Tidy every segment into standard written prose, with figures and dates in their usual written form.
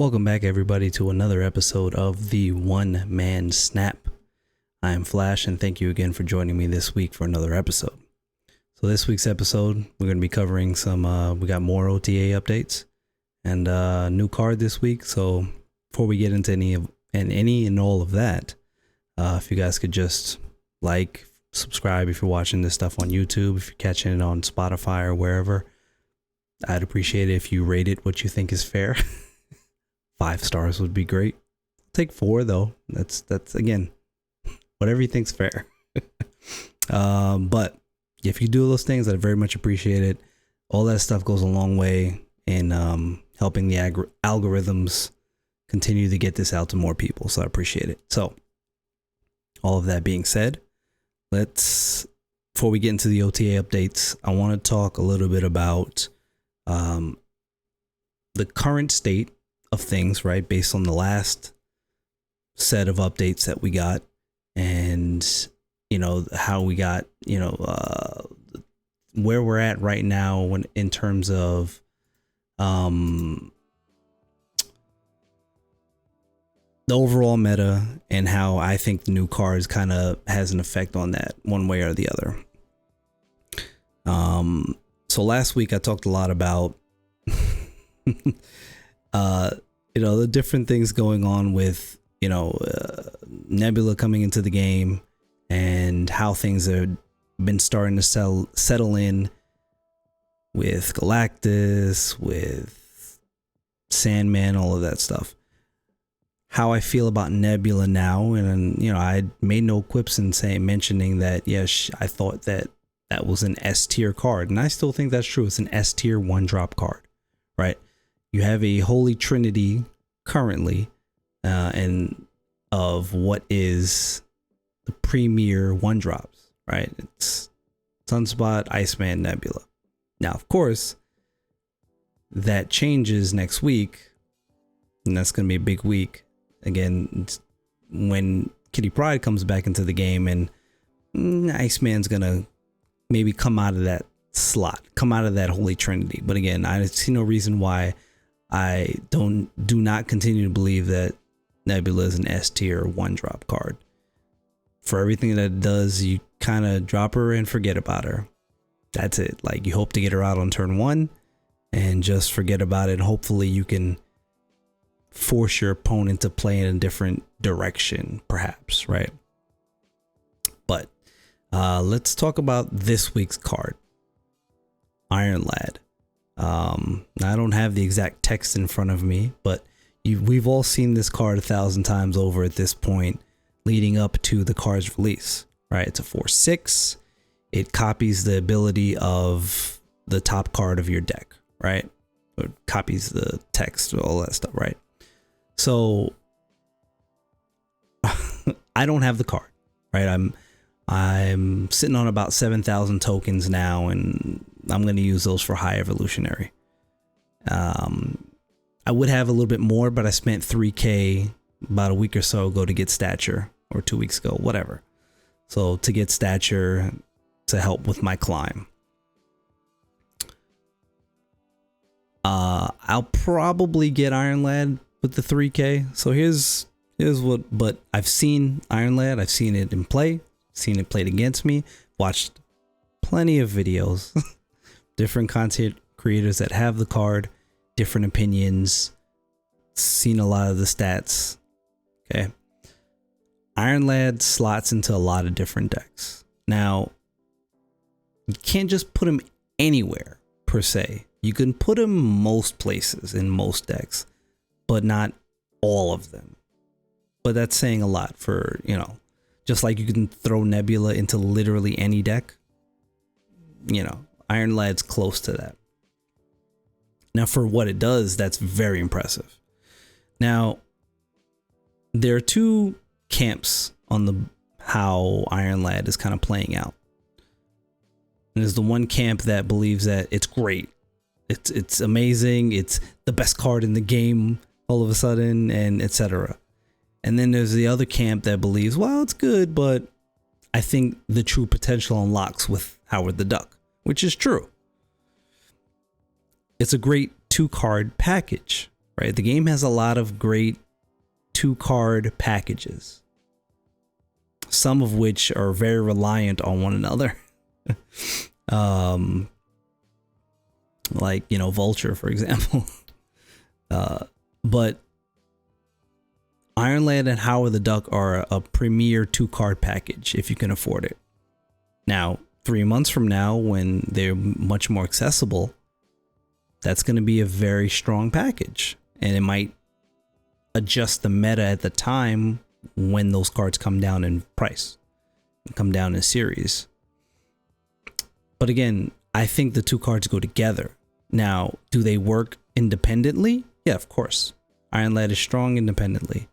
Welcome back, everybody, to another episode of the One Man Snap. I am Flash, and thank you again for joining me this week for another episode. So this week's episode, we're going to be covering we got more OTA updates and a new card this week. So before we get into any and all of that, if you guys could just subscribe if you're watching this stuff on YouTube, if you're catching it on Spotify or wherever, I'd appreciate it if you rate it what you think is fair. 5 stars would be great. Take 4 though. That's again, whatever you think's fair. But if you do those things, I'd very much appreciate it. All that stuff goes a long way in helping the algorithms continue to get this out to more people. So I appreciate it. So all of that being said, before we get into the OTA updates, I want to talk a little bit about the current state of things, right? Based on the last set of updates that we got, and how we got, where we're at right now in terms of the overall meta, and how I think the new cards kind of has an effect on that one way or the other. So last week I talked a lot about the different things going on with Nebula coming into the game, and how things have been starting to settle in with Galactus, with Sandman, all of that stuff. How I feel about Nebula now, and I made no quips in mentioning that yes, I thought that was an S tier card, and I still think that's true. It's an S tier 1-drop card, right? You have a holy trinity currently, and of what is the premier 1-drops, right? It's Sunspot, Iceman, Nebula. Now, of course, that changes next week, and that's going to be a big week. Again, when Kitty Pryde comes back into the game, and Iceman's going to maybe come out of that slot, come out of that holy trinity. But again, I see no reason why I do not continue to believe that Nebula is an S tier 1-drop card. For everything that it does, you kind of drop her and forget about her. That's it. Like, you hope to get her out on turn 1 and just forget about it. Hopefully you can force your opponent to play in a different direction, perhaps, right? But let's talk about this week's card, Iron Lad. I don't have the exact text in front of me, but we've all seen this card 1,000 times over at this point, leading up to the card's release, right? It's a 4/6. It copies the ability of the top card of your deck, right? It copies the text, all that stuff, right? So I don't have the card, right? I'm sitting on about 7,000 tokens now, and I'm going to use those for high evolutionary. I would have a little bit more, but I spent 3K about a week or so ago to get stature, or 2 weeks ago, whatever. So to get stature to help with my climb. I'll probably get Iron Lad with the 3K. So here's what, but I've seen Iron Lad. I've seen it in play, seen it played against me, watched plenty of videos, different content creators that have the card, different opinions, seen a lot of the stats. Okay. Iron Lad slots into a lot of different decks. Now, you can't just put him anywhere per se. You can put him most places in most decks, but not all of them. But that's saying a lot for, just like you can throw Nebula into literally any deck. Iron Lad's close to that. Now, for what it does, that's very impressive. Now, there are 2 camps on how Iron Lad is kind of playing out. And there's the one camp that believes that it's great, it's amazing, it's the best card in the game all of a sudden, and etc. And then there's the other camp that believes, well, it's good, but I think the true potential unlocks with Howard the Duck, which is true. It's a great 2-card package, right? The game has a lot of great 2-card packages, some of which are very reliant on one another. Like, you know, Vulture, for example. But Iron Lad and Howard the Duck are a premier 2-card package if you can afford it. Now, 3 months from now, when they're much more accessible, that's going to be a very strong package, and it might adjust the meta at the time when those cards come down in price, come down in series. But again, I think the 2 cards go together. Now, do they work independently? Yeah, of course. Iron Lad is strong independently.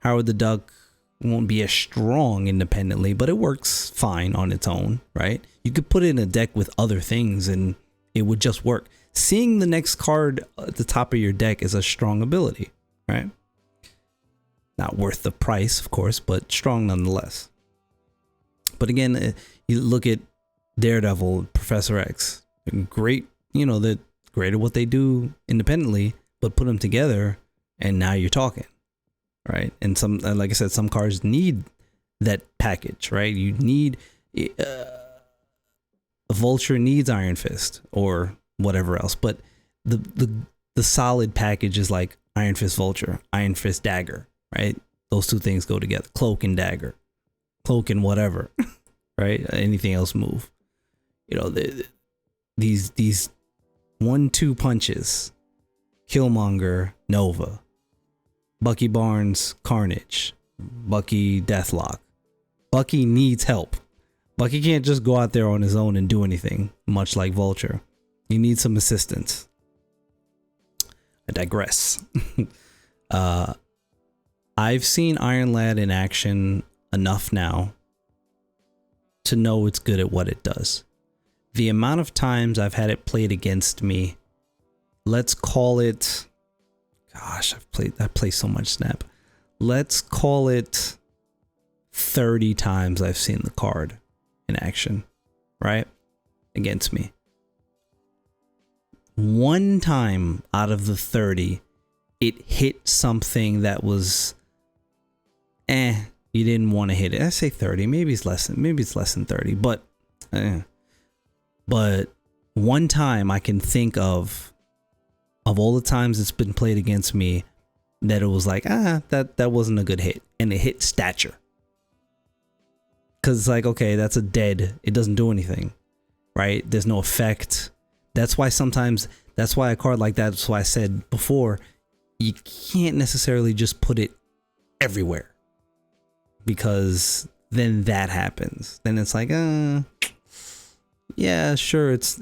Howard the Duck won't be as strong independently, but it works fine on its own, right? You could put it in a deck with other things and it would just work. Seeing the next card at the top of your deck is a strong ability, right? Not worth the price, of course, but strong nonetheless. But again, you look at Daredevil, Professor X, great, you know, they're great at what they do independently, but put them together and now you're talking, right? And some, like I said, some cards need that package, right? You need, Vulture needs Iron Fist or whatever else, but the solid package is like Iron Fist Vulture, Iron Fist Dagger, right? Those two things go together. Cloak and Dagger, Cloak and whatever, right? Anything else move. You know, these 1-2 punches. Killmonger, Nova, Bucky Barnes, Carnage, Bucky, Deathlock. Bucky needs help. Bucky can't just go out there on his own and do anything, much like Vulture. He needs some assistance. I digress. I've seen Iron Lad in action enough now to know it's good at what it does. The amount of times I've had it played against me, let's call it, gosh, I play so much Snap. Let's call it 30 times I've seen the card in action, right? Against me. One time out of the 30, it hit something that was, you didn't want to hit it. I say 30, maybe it's less than 30, but one time I can think of all the times it's been played against me that it was like, that wasn't a good hit, and it hit stature. Cause it's like, okay, that's a dead, it doesn't do anything, right? There's no effect. That's why a card like that, that's why I said before, you can't necessarily just put it everywhere, because then that happens. Then it's like, yeah, sure, it's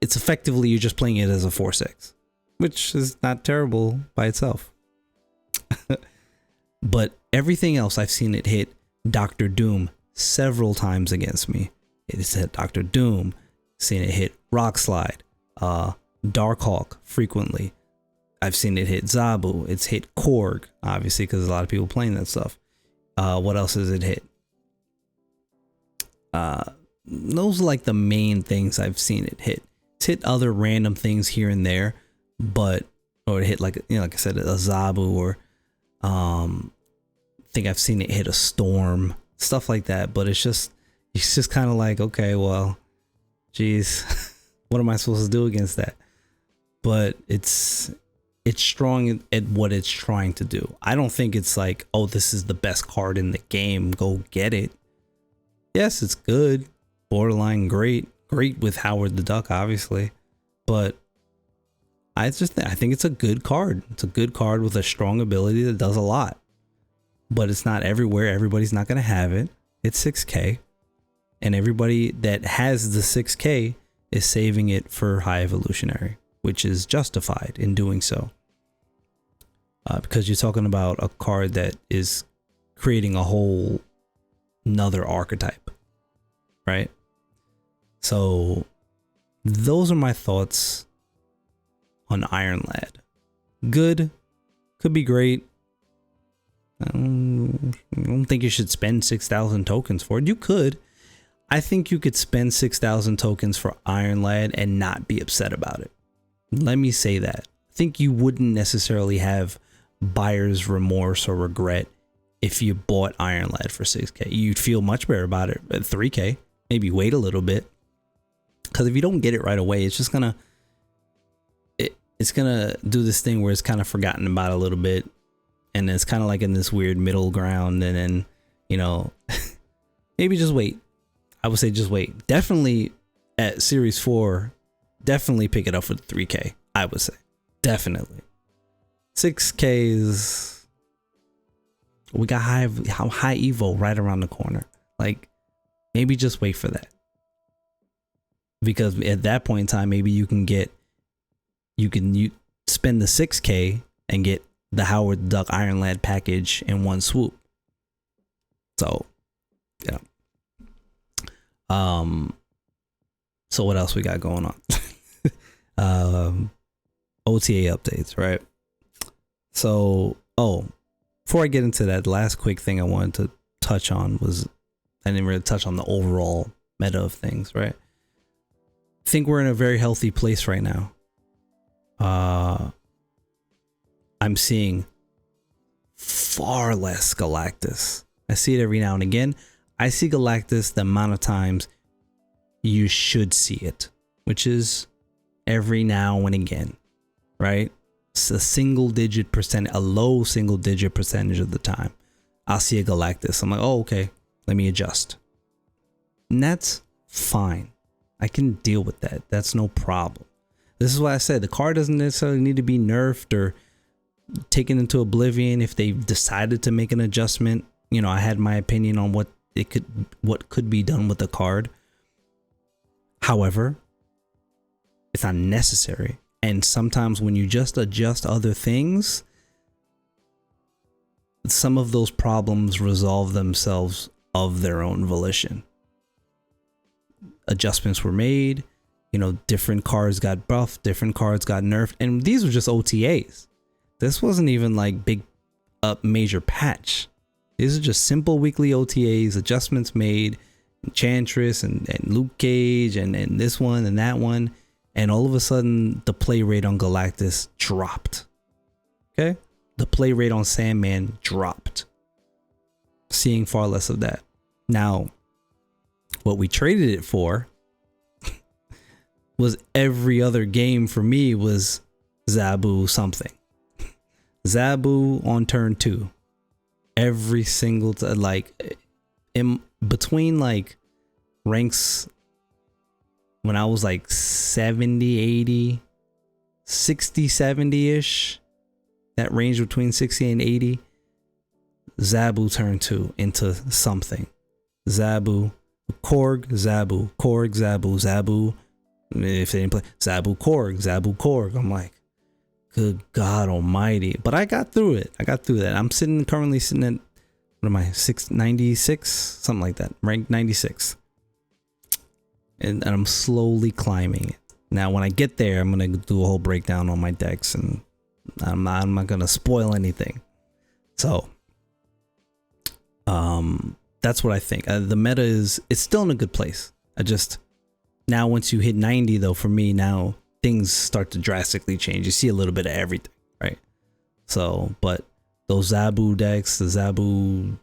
effectively you're just playing it as a 4/6, which is not terrible by itself. But everything else I've seen it hit Doctor Doom several times against me. It has hit Doctor Doom, seen it hit Rockslide, Darkhawk frequently. I've seen it hit Zabu. It's hit Korg, obviously, because a lot of people playing that stuff. What else has it hit? Those are like the main things I've seen it hit. It's hit other random things here and there, but, or it hit like, you know, like I said, a Zabu, or I think I've seen it hit a Storm, stuff like that. But it's just kind of like, okay, well, geez, what am I supposed to do against that? But it's strong at what it's trying to do. I don't think it's like, oh, this is the best card in the game, go get it. Yes, it's good, borderline great with Howard the Duck, obviously, but I think it's a good card. It's a good card with a strong ability that does a lot, but it's not everywhere. Everybody's not going to have it. It's 6K, and everybody that has the 6K is saving it for High Evolutionary, which is justified in doing so, because you're talking about a card that is creating a whole another archetype, right? So those are my thoughts on Iron Lad. Good, could be great. I don't think you should spend 6,000 tokens for it. You could. I think you could spend 6,000 tokens for Iron Lad and not be upset about it. Let me say that. think you wouldn't necessarily have buyer's remorse or regret if you bought Iron Lad for 6K. You'd feel much better about it at 3K. Maybe wait a little bit, because if you don't get it right away, it's just gonna it's gonna do this thing where it's kind of forgotten about a little bit, and it's kind of like in this weird middle ground. And then, you know, maybe just wait. I would say just wait. Definitely at Series 4, definitely pick it up for the 3K. I would say definitely. 6K is, we got high Evo right around the corner. Like, maybe just wait for that, because at that point in time, maybe you can spend the 6K and get the Howard the Duck Iron Lad package in one swoop. So, yeah. So what else we got going on? OTA updates, right? So, before I get into that, the last quick thing I wanted to touch on was, I didn't really touch on the overall meta of things, right? I think we're in a very healthy place right now. I'm seeing far less Galactus. I see it every now and again. I see Galactus the amount of times you should see it, which is every now and again, right? It's a low single digit percentage of the time I'll see a Galactus. I'm like, oh, okay, let me adjust. And that's fine. I can deal with that. That's no problem. This is why I said the card doesn't necessarily need to be nerfed or taken into oblivion if they've decided to make an adjustment. You know, I had my opinion on what could be done with the card. However, it's not necessary. And sometimes when you just adjust other things, some of those problems resolve themselves of their own volition. Adjustments were made, you know, different cards got buffed, different cards got nerfed, and these were just OTAs. This wasn't even like big major patch. These are just simple weekly OTAs, adjustments made, Enchantress and Luke Cage and this one and that one, and all of a sudden the play rate on Galactus dropped. Okay? The play rate on Sandman dropped. Seeing far less of that. Now, what we traded it for was every other game for me was Zabu something. Zabu on turn 2. Every single like in between like ranks when I was like 70, 80, 60, 70-ish, that range between 60 and 80, Zabu turn 2 into something. Zabu, Korg, Zabu, Korg, Zabu, Zabu. If they didn't play Zabu, Korg, Zabu, Korg. I'm like, good God almighty. But I got through it. I'm currently sitting at, what am I, 696? Something like that. Rank 96. And I'm slowly climbing it. Now, when I get there, I'm going to do a whole breakdown on my decks, and I'm not going to spoil anything. So, that's what I think. The meta it's still in a good place. Now once you hit 90 though, for me now, things start to drastically change. You see a little bit of everything, right? So, but those Zabu decks, the Zabu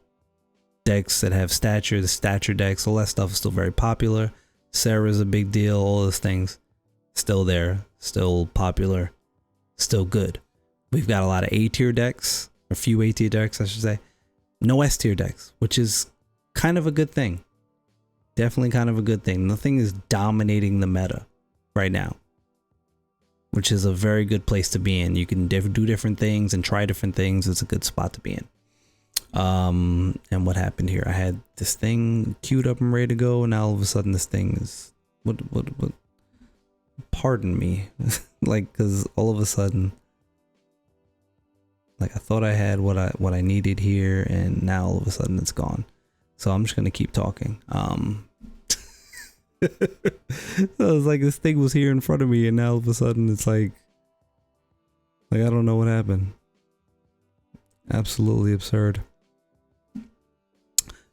decks that have stature, the stature decks, all that stuff is still very popular. Sarah's a big deal. All those things still there, still popular, still good. We've got a lot of A tier decks, a few A tier decks, I should say. No S tier decks, which is kind of a good thing. Definitely kind of a good thing. Nothing is dominating the meta right now, which is a very good place to be in. You can do different things and try different things. It's a good spot to be in. And what happened here? I had this thing queued up and ready to go, and now all of a sudden this thing is what pardon me. Like, because all of a sudden, like, I thought I had what I needed here, and now all of a sudden it's gone. So I'm just gonna keep talking. So it's like this thing was here in front of me, and now all of a sudden it's like I don't know what happened. Absolutely absurd.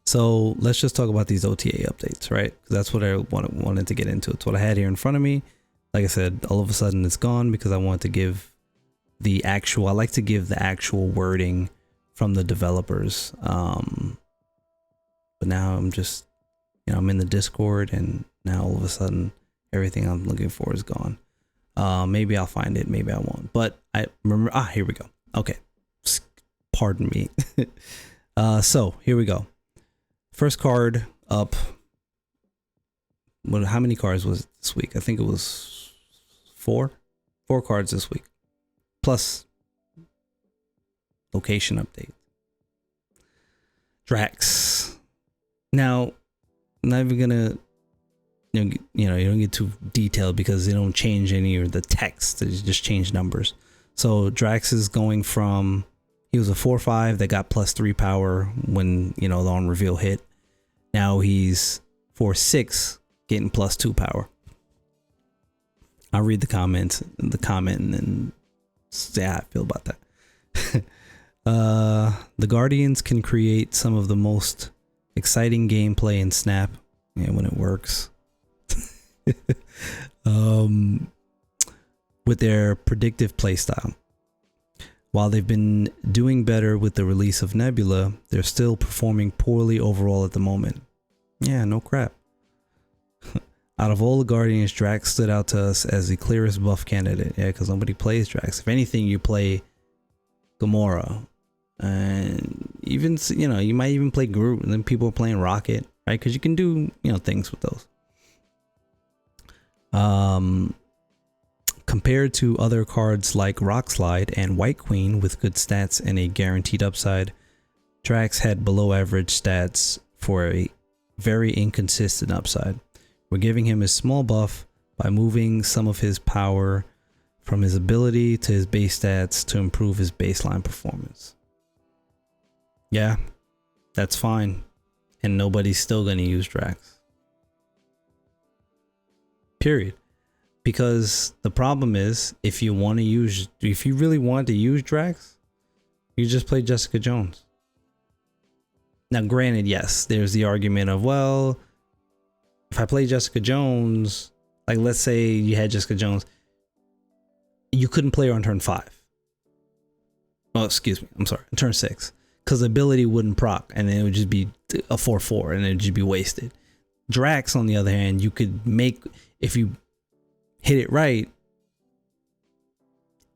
So let's just talk about these OTA updates, right? Because that's what I wanted to get into. It's what I had here in front of me. Like I said, all of a sudden it's gone because I wanted to give the actual, I like to give the actual wording from the developers. But now I'm just, I'm in the Discord, and now all of a sudden everything I'm looking for is gone. Maybe I'll find it, maybe I won't. But I remember, here we go. Okay. Pardon me. So here we go. First card up. How many cards was it this week? I think it was 4 cards this week, plus location update. Drax. Now, I'm not even gonna, you don't get too detailed because they don't change any of the text. They just change numbers. So Drax is going from, he was a 4/5 that got +3 power when, the on reveal hit. Now he's 4/6 getting +2 power. I'll read the comment and then say how I feel about that. The Guardians can create some of the most exciting gameplay in Snap, when it works. With their predictive playstyle. While they've been doing better with the release of Nebula, they're still performing poorly overall at the moment. Yeah, no crap. Out of all the Guardians, Drax stood out to us as the clearest buff candidate. Yeah, because nobody plays Drax. If anything, you play Gamora. And even, you might even play Groot, and then people are playing Rocket, right? Because you can do, things with those. Compared to other cards like Rockslide and White Queen with good stats and a guaranteed upside, Drax had below average stats for a very inconsistent upside. We're giving him a small buff by moving some of his power from his ability to his base stats to improve his baseline performance. Yeah, that's fine. And nobody's still going to use Drax. Period. Because the problem is, if you really want to use Drax, you just play Jessica Jones. Now, granted, yes, there's the argument of, well, if I play Jessica Jones, like let's say you had Jessica Jones, you couldn't play her on turn 5. Oh, excuse me. I'm sorry. On turn 6. Because the ability wouldn't proc, and then it would just be a 4/4, and it would just be wasted. Drax, on the other hand, you could make, if you hit it right,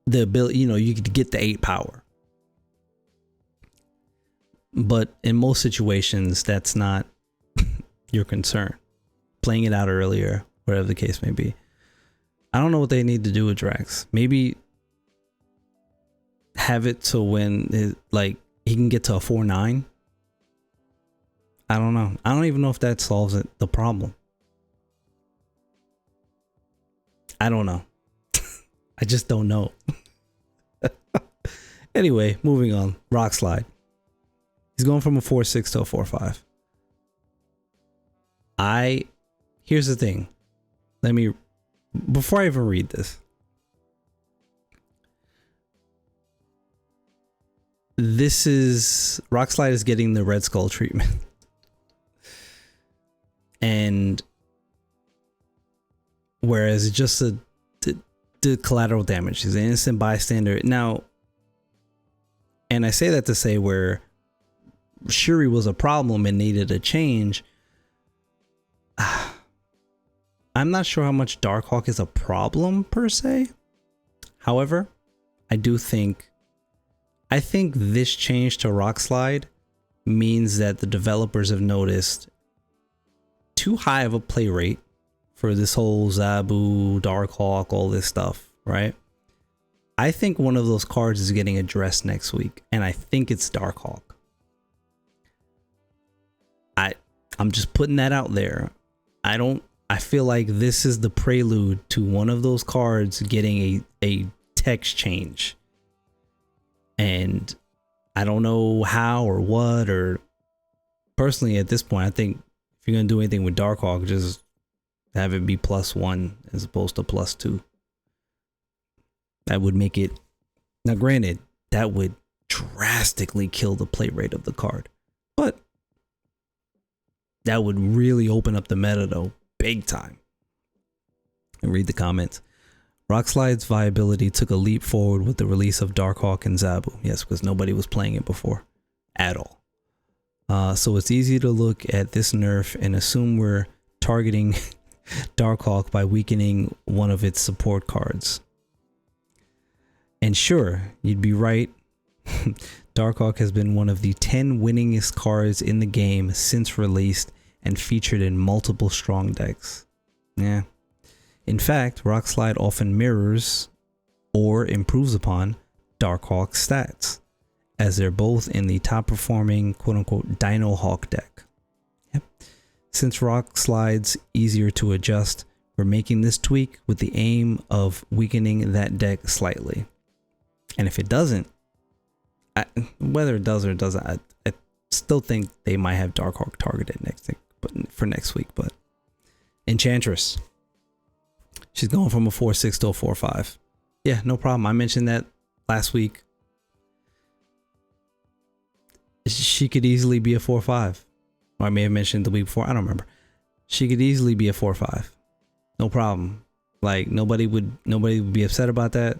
the ability, you could get the 8 power. But in most situations, that's not your concern. Playing it out earlier, whatever the case may be. I don't know what they need to do with Drax. Maybe have it to when he can get to a 4/9. I don't know. I don't even know if that solves the problem. I don't know. I just don't know. Anyway, moving on. Rockslide. He's going from a 4/6 to a 4/5. Here's the thing. Before I even read this. Rockslide is getting the Red Skull treatment. And whereas it's just the collateral damage, he's an innocent bystander. Now, and I say that to say where Shuri was a problem and needed a change, I'm not sure how much Darkhawk is a problem per se. However, I think this change to Rockslide means that the developers have noticed too high of a play rate for this whole Zabu, Darkhawk, all this stuff, right? I think one of those cards is getting addressed next week, and I think it's Darkhawk. I'm just putting that out there. I feel like this is the prelude to one of those cards getting a text change. And I don't know how or what, or personally at this point, I think if you're going to do anything with Darkhawk, just have it be +1 as opposed to +2. That would make it, now granted, that would drastically kill the play rate of the card, but that would really open up the meta though, big time. And read the comments. Rockslide's viability took a leap forward with the release of Darkhawk and Zabu. Yes, because nobody was playing it before at all. So it's easy to look at this nerf and assume we're targeting Darkhawk by weakening one of its support cards. And sure, you'd be right. Darkhawk has been one of the 10 winningest cards in the game since released and featured in multiple strong decks. Yeah. In fact, Rockslide often mirrors or improves upon Darkhawk's stats, as they're both in the top performing quote-unquote Dino Hawk deck. Yep. Since Rockslide's easier to adjust, we're making this tweak with the aim of weakening that deck slightly. And if it doesn't, whether it does or it doesn't, I still think they might have Darkhawk targeted for next week. But Enchantress, she's going from a 4-6 to a 4-5. Yeah, no problem. I mentioned that last week. She could easily be a 4-5. Or I may have mentioned the week before. I don't remember. She could easily be a 4-5. No problem. Like nobody would be upset about that.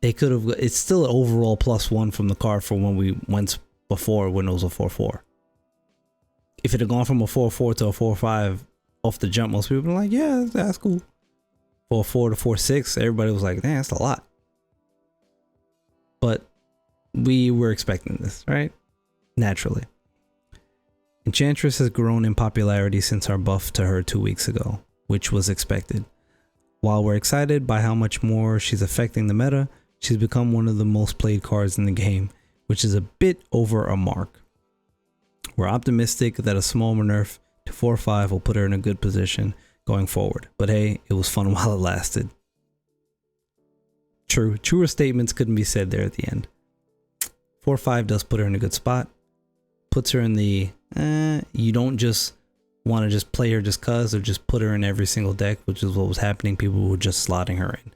They could have. It's still an overall +1 from the card for when we went before when it was a 4-4. If it had gone from a 4-4 to a 4-5 off the jump, most people were like, yeah, that's cool. 4-4 to 4-6, everybody was like, damn, that's a lot. But we were expecting this, right? Naturally. Enchantress has grown in popularity since our buff to her 2 weeks ago, which was expected. While we're excited by how much more she's affecting the meta, she's become one of the most played cards in the game, which is a bit over a mark. We're optimistic that a small nerf to 4-5 will put her in a good position going forward. But hey, it was fun while it lasted. True. Truer statements couldn't be said there at the end. 4-5 does put her in a good spot. Puts her in the, you don't just want to just play her just cuz, or just put her in every single deck, which is what was happening. People were just slotting her in.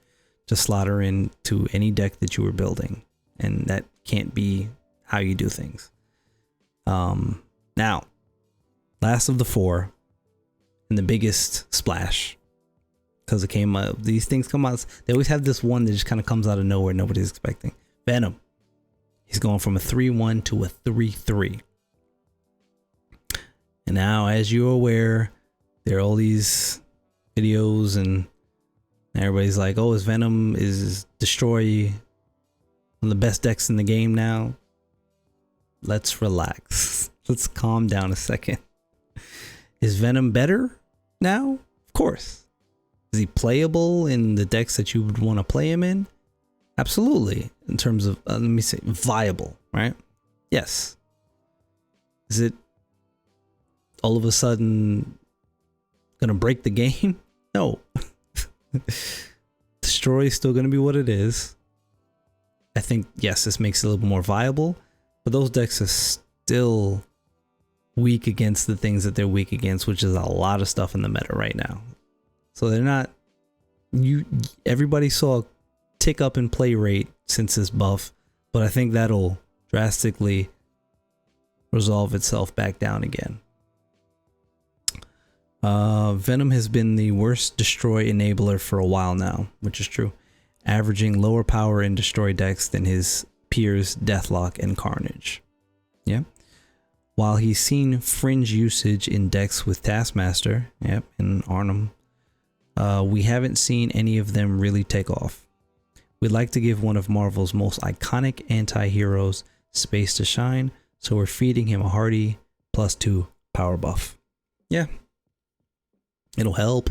Just slot her into any deck that you were building. And that can't be how you do things. Now, last of the four, and the biggest splash, because it came out, these things come out, they always have this one that just kind of comes out of nowhere, nobody's expecting. Venom. He's going from a 3-1 to a 3-3. And now, as you're aware, there are all these videos and everybody's like, oh, his Venom is destroy one of the best decks in the game now. Let's relax. Let's calm down a second. Is Venom better now? Of course. Is he playable in the decks that you would want to play him in? Absolutely. In terms of, let me say, viable, right? Yes. Is it all of a sudden gonna break the game? No. Destroy is still gonna be what it is. I think, yes, this makes it a little more viable, but those decks are still weak against the things that they're weak against, which is a lot of stuff in the meta right now. So they're not, everybody saw a tick up in play rate since this buff, but I think that'll drastically resolve itself back down again. Venom has been the worst destroy enabler for a while now, which is true, averaging lower power in destroy decks than his peers Deathlock and Carnage. Yeah. While he's seen fringe usage in decks with Taskmaster, yep, and Arnhem, we haven't seen any of them really take off. We'd like to give one of Marvel's most iconic anti-heroes space to shine, so we're feeding him a hearty +2 power buff. Yeah. It'll help.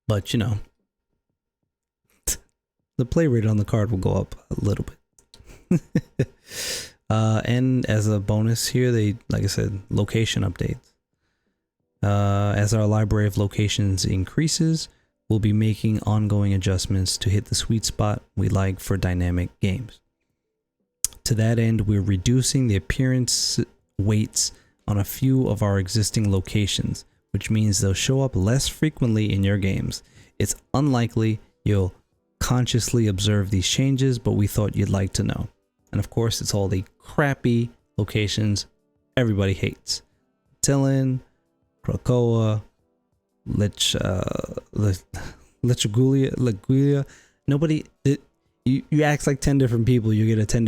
But, you know, the play rate on the card will go up a little bit. And as a bonus here, they, like I said, location updates. As our library of locations increases, we'll be making ongoing adjustments to hit the sweet spot we like for dynamic games. To that end, we're reducing the appearance weights on a few of our existing locations, which means they'll show up less frequently in your games. It's unlikely you'll consciously observe these changes, but we thought you'd like to know. And of course, it's all the crappy locations everybody hates. Tillin, Krakoa, Lagulia. Nobody. You ask like 10 different people, you get 10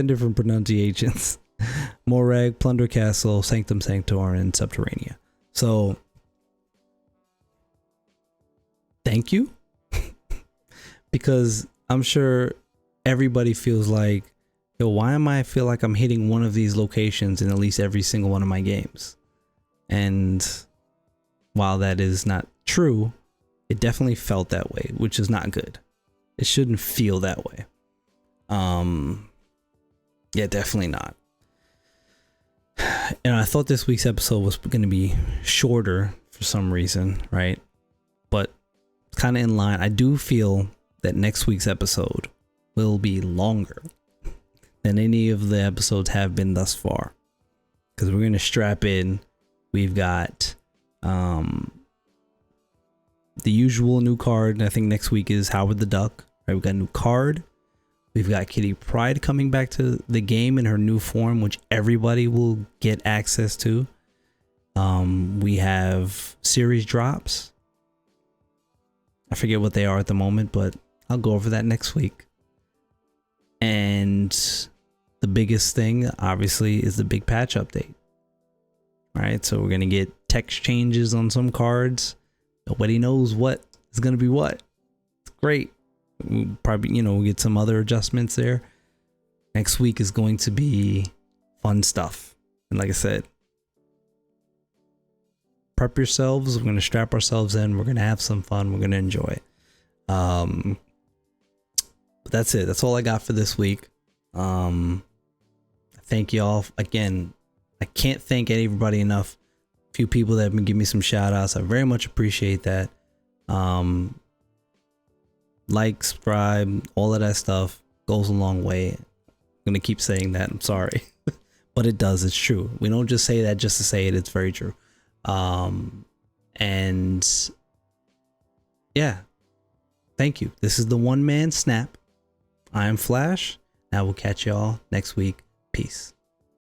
different pronunciations. Morag, Plunder Castle, Sanctum Sanctorum, and Subterranea. So thank you. Because I'm sure everybody feels like, yo, why am I feel like I'm hitting one of these locations in at least every single one of my games? And while that is not true, it definitely felt that way, which is not good. It shouldn't feel that way. Yeah, definitely not. And I thought this week's episode was going to be shorter for some reason, right? But kind of in line. I do feel that next week's episode will be longer than any of the episodes have been thus far, because we're going to strap in. We've got the usual new card. I think next week is Howard the Duck. Right, we've got a new card. We've got Kitty Pryde coming back to the game in her new form, which everybody will get access to. We have series drops. I forget what they are at the moment, but I'll go over that next week. And the biggest thing, obviously, is the big patch update. All right, so we're going to get text changes on some cards. Nobody knows what is going to be what. It's great. We'll probably, we'll get some other adjustments there. Next week is going to be fun stuff. And like I said, prep yourselves. We're going to strap ourselves in. We're going to have some fun. We're going to enjoy. But that's it. That's all I got for this week. Thank y'all again. I can't thank everybody enough. A few people that have been giving me some shout outs. I very much appreciate that. Like, subscribe, all of that stuff goes a long way. I'm gonna keep saying that. I'm sorry. But it does. It's true. We don't just say that just to say it. It's very true. And yeah, thank you. This is the One Man Snap. I am Flash. Now we'll catch y'all next week. Peace.